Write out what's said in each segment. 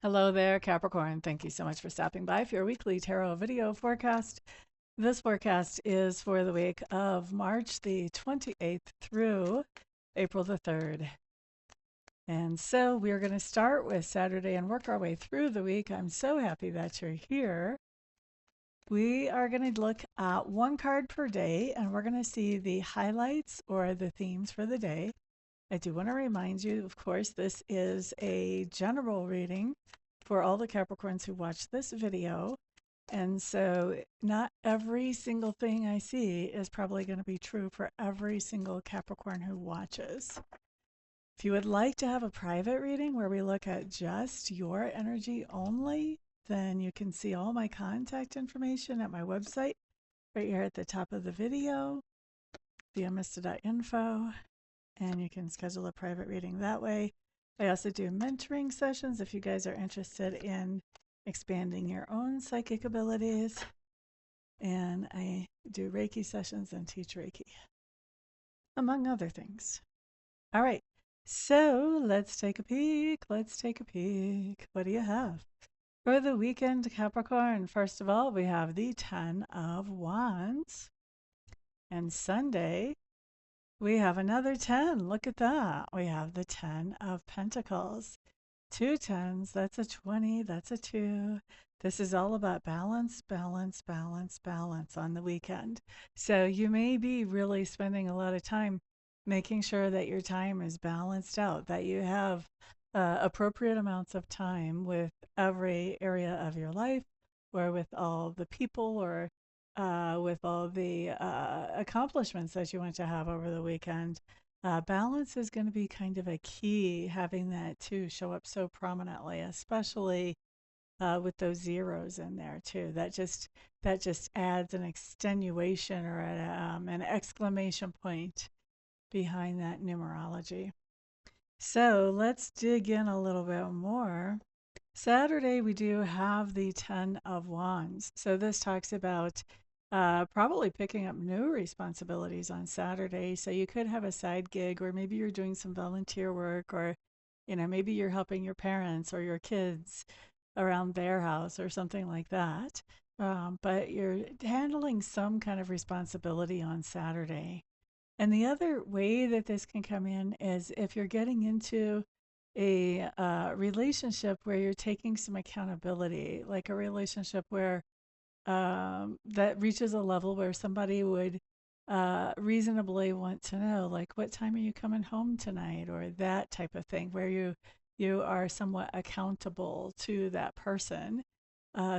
Hello there, Capricorn. Thank you so much for stopping by for your weekly tarot video forecast. This forecast is for the week of March the 28th through April the 3rd. And so we're going to start with Saturday and work our way through the week. I'm so happy that you're here. We are going to look at one card per day, and we're going to see the highlights or the themes for the day. I do want to remind you, of course, this is a general reading for all the Capricorns who watch this video. And so not every single thing I see is probably going to be true for every single Capricorn who watches. If you would like to have a private reading where we look at just your energy only, then you can see all my contact information at my website right here at the top of the video, theamista.info, and you can schedule a private reading that way. I also do mentoring sessions if you guys are interested in expanding your own psychic abilities. And I do Reiki sessions and teach Reiki, among other things. All right, so let's take a peek. Let's take a peek. What do you have? For the weekend, Capricorn, first of all, we have the 10 of Wands. And Sunday, we have another 10. Look at that. We have the 10 of Pentacles. Two tens, that's a 20, that's a 2. This is all about balance, balance, balance, balance on the weekend. So you may be really spending a lot of time making sure that your time is balanced out, that you have appropriate amounts of time with every area of your life, or with all the people, or with all the accomplishments that you want to have over the weekend. Balance is going to be kind of a key, having that too show up so prominently, especially with those zeros in there too. That just adds an extenuation or an exclamation point behind that numerology. So let's dig in a little bit more. Saturday, we do have the 10 of Wands. So this talks about probably picking up new responsibilities on Saturday. So you could have a side gig, or maybe you're doing some volunteer work, or maybe you're helping your parents or your kids around their house or something like that. But you're handling some kind of responsibility on Saturday. And the other way that this can come in is if you're getting into a relationship where you're taking some accountability, like a relationship where that reaches a level where somebody would reasonably want to know, like, what time are you coming home tonight, or that type of thing, where you are somewhat accountable to that person.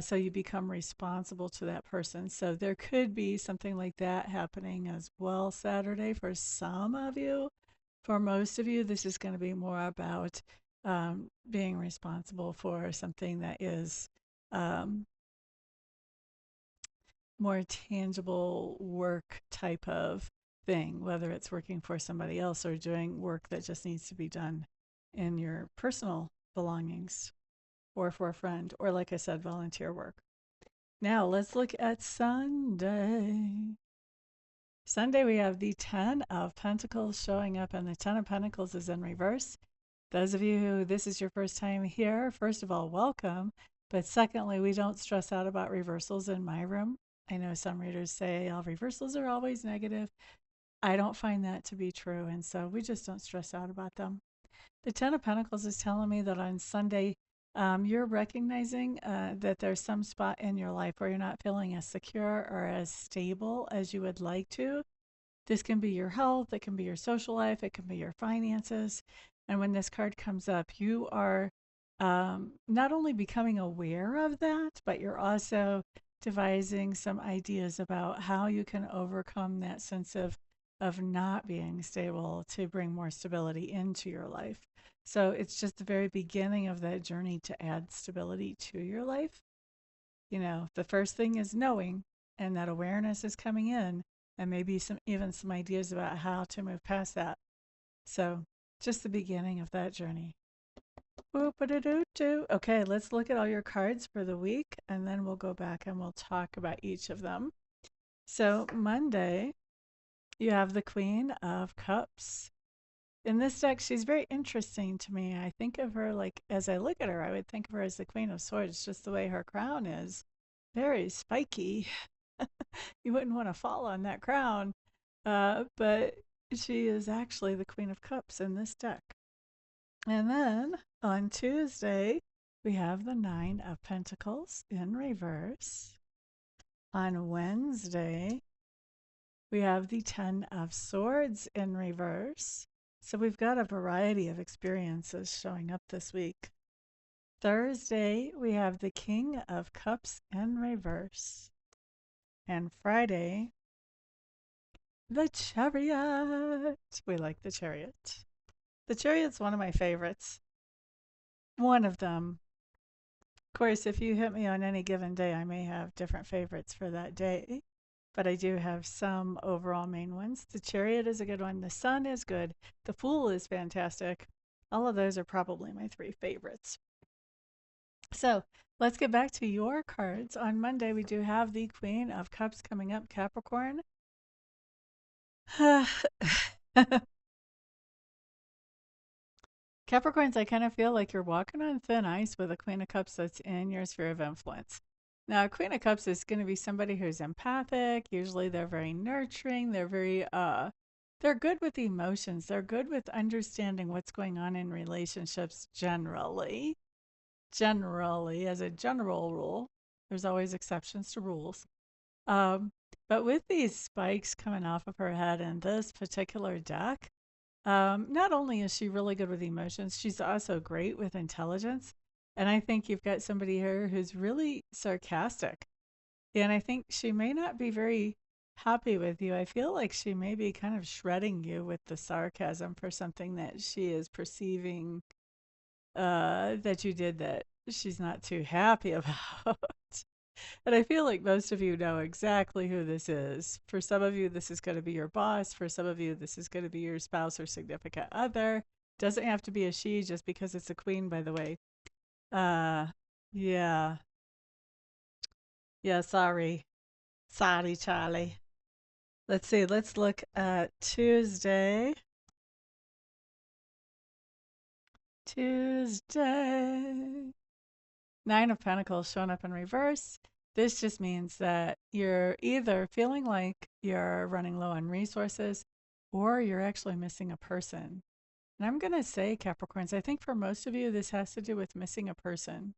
So you become responsible to that person. So there could be something like that happening as well Saturday for some of you. For most of you, this is going to be more about being responsible for something that is um, more tangible work type of thing, whether it's working for somebody else or doing work that just needs to be done in your personal belongings, or for a friend, or like I said, volunteer work. Now let's look at Sunday. Sunday, we have the 10 of Pentacles showing up, and the 10 of Pentacles is in reverse. Those of you who this is your first time here, first of all, welcome. But secondly, we don't stress out about reversals in my room. I know some readers say all reversals are always negative. I don't find that to be true, and so we just don't stress out about them. The 10 of Pentacles is telling me that on Sunday, you're recognizing that there's some spot in your life where you're not feeling as secure or as stable as you would like to. This can be your health, it can be your social life, it can be your finances. And when this card comes up, you are not only becoming aware of that, but you're also devising some ideas about how you can overcome that sense of not being stable to bring more stability into your life. So it's just the very beginning of that journey to add stability to your life. The first thing is knowing, and that awareness is coming in, and maybe even some ideas about how to move past that. So just the beginning of that journey. Okay, let's look at all your cards for the week, and then we'll go back and we'll talk about each of them. So Monday, you have the Queen of Cups. In this deck, she's very interesting to me. I think of her like, as I look at her, I would think of her as the Queen of Swords, just the way her crown is very spiky. You wouldn't want to fall on that crown. But she is actually the Queen of Cups in this deck. And then on Tuesday, we have the Nine of Pentacles in reverse. On Wednesday, we have the Ten of Swords in reverse. So we've got a variety of experiences showing up this week. Thursday, we have the King of Cups in reverse. And Friday, the Chariot. We like the Chariot. The Chariot's one of my favorites. One of them. Of course, if you hit me on any given day, I may have different favorites for that day, but I do have some overall main ones. The Chariot is a good one. The Sun is good. The Fool is fantastic. All of those are probably my three favorites. So let's get back to your cards. On Monday, we do have the Queen of Cups coming up, Capricorn. Capricorns, I kind of feel like you're walking on thin ice with a Queen of Cups that's in your sphere of influence. Now, a Queen of Cups is going to be somebody who's empathic. Usually they're very nurturing. They're good with emotions. They're good with understanding what's going on in relationships generally. Generally, as a general rule, there's always exceptions to rules. But with these spikes coming off of her head in this particular deck, not only is she really good with emotions, she's also great with intelligence. And I think you've got somebody here who's really sarcastic. And I think she may not be very happy with you. I feel like she may be kind of shredding you with the sarcasm for something that she is perceiving that you did that she's not too happy about. And I feel like most of you know exactly who this is. For some of you, this is going to be your boss. For some of you, this is going to be your spouse or significant other. Doesn't have to be a she just because it's a queen, by the way. Yeah. Yeah, sorry. Sorry, Charlie. Let's see. Let's look at Tuesday. Tuesday. Nine of Pentacles showing up in reverse. This just means that you're either feeling like you're running low on resources or you're actually missing a person. And I'm going to say, Capricorns, I think for most of you, this has to do with missing a person.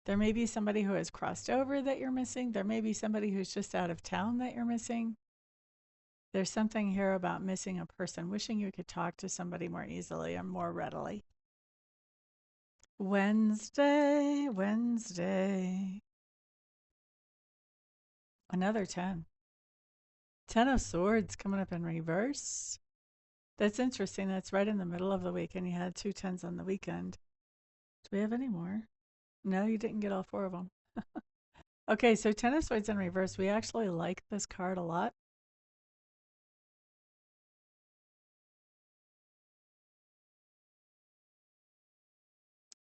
There may be somebody who has crossed over that you're missing. There may be somebody who's just out of town that you're missing. There's something here about missing a person, wishing you could talk to somebody more easily and more readily. Wednesday. Another 10. 10 of Swords coming up in reverse. That's interesting. That's right in the middle of the week, and you had 2 10s on the weekend. Do we have any more? No, you didn't get all 4 of them. Okay, so 10 of Swords in reverse. We actually like this card a lot.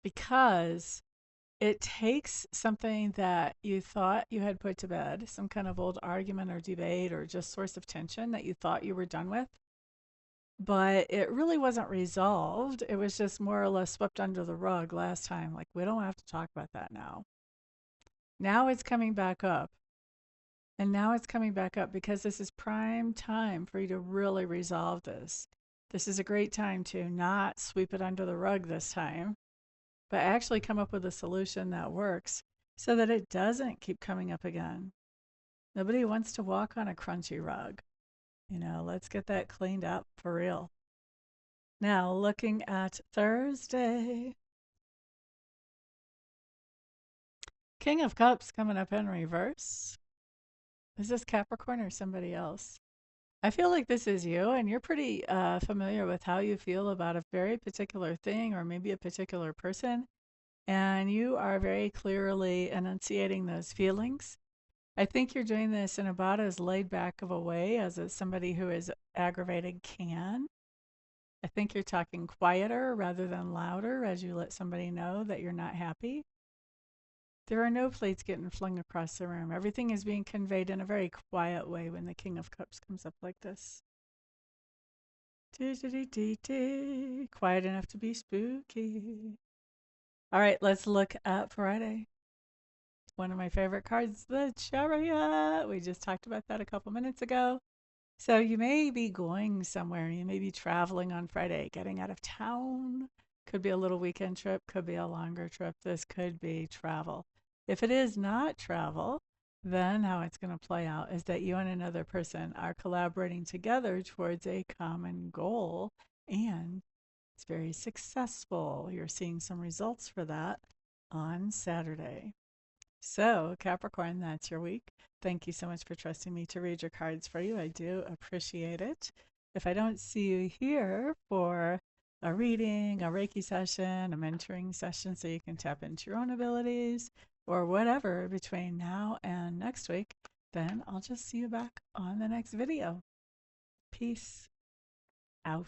Because it takes something that you thought you had put to bed, some kind of old argument or debate or just source of tension that you thought you were done with, but it really wasn't resolved. It was just more or less swept under the rug last time. Like, we don't have to talk about that now. Now it's coming back up. And now it's coming back up because this is prime time for you to really resolve this. This is a great time to not sweep it under the rug this time, but actually come up with a solution that works so that it doesn't keep coming up again. Nobody wants to walk on a crunchy rug. Let's get that cleaned up for real. Now, looking at Thursday. King of Cups coming up in reverse. Is this Capricorn or somebody else? I feel like this is you, and you're pretty familiar with how you feel about a very particular thing or maybe a particular person. And you are very clearly enunciating those feelings. I think you're doing this in about as laid back of a way as somebody who is aggravated can. I think you're talking quieter rather than louder as you let somebody know that you're not happy. There are no plates getting flung across the room. Everything is being conveyed in a very quiet way when the King of Cups comes up like this. Quiet enough to be spooky. All right, let's look at Friday. One of my favorite cards, the Chariot. We just talked about that a couple minutes ago. So you may be going somewhere. You may be traveling on Friday, getting out of town. Could be a little weekend trip, could be a longer trip. This could be travel. If it is not travel, then how it's going to play out is that you and another person are collaborating together towards a common goal, and it's very successful. You're seeing some results for that on Saturday. So, Capricorn, that's your week. Thank you so much for trusting me to read your cards for you. I do appreciate it. If I don't see you here for a reading, a reiki session, a mentoring session so you can tap into your own abilities, or whatever between now and next week, then I'll just see you back on the next video. Peace out.